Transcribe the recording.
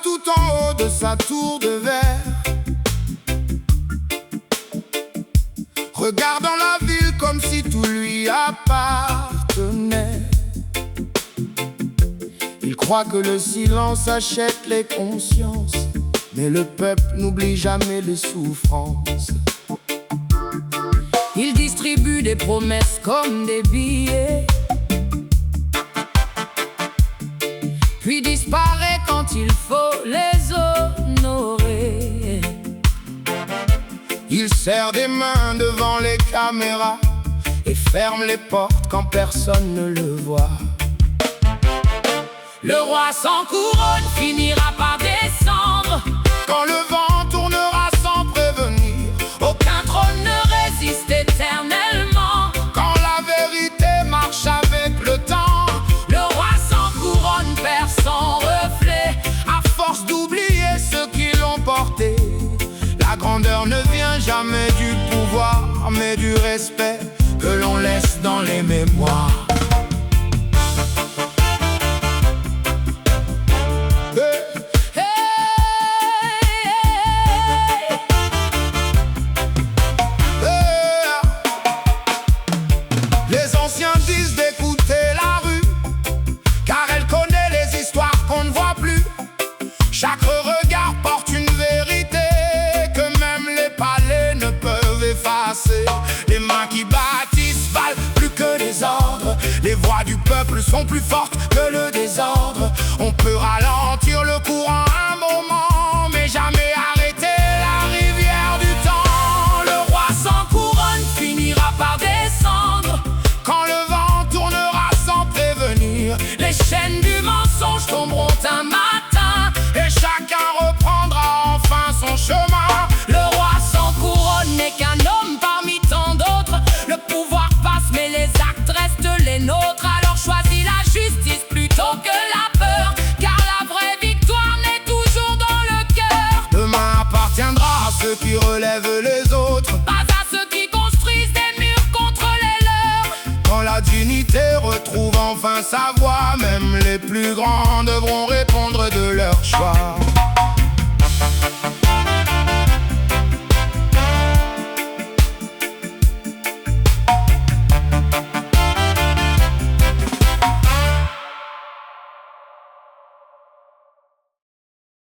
tout en haut de sa tour de verre, regardant la ville comme si tout lui appartenait. Il croit que le silence achète les consciences, mais le peuple n'oublie jamais les souffrances. Il distribue des promesses comme des billets, puis disparaît quand il faut les honorer. Il serre des mains devant les caméras et ferme les portes quand personne ne le voit. Le roi sans couronne finira par descendre quand le vent tournera sans prévenir. Aucun trône ne résiste éternellement quand la vérité marche avec le temps. Le roi sans couronne perd son reflet à force d'oublier ceux qui l'ont porté. La grandeur ne vient jamais du pouvoir, mais du respect que l'on laisse dans les mémoires. Les anciens disent d'écouter la rue, car elle connaît les histoires qu'on ne voit plus. Chaque regard porte une vérité que même les palais ne peuvent effacer. Les mains qui bâtissent valent plus que les ordres. Les voix du peuple sont plus fortes que le désordre. On peut ralentir le courant un moment, mais jamais arrêter la rivière du temps. Le roi sans couronne finira par descendre quand le vent tournera sans prévenir. Les chaînes du mensonge tomberont un matin et chacun reprendra enfin son chemin. Le roi sans couronne n'est qu'un homme parmi tant d'autres. Le pouvoir passe mais les actes restent les nôtres. Alors choisis la justice plutôt que la peur, car la vraie victoire naît toujours dans le cœur. Demain appartiendra à ceux qui relèvent les autres, pas à ceux qui construisent des murs contre les leurs. Quand la dignité retrouve enfin sa voix, même les plus grands devront répondre de leur choix.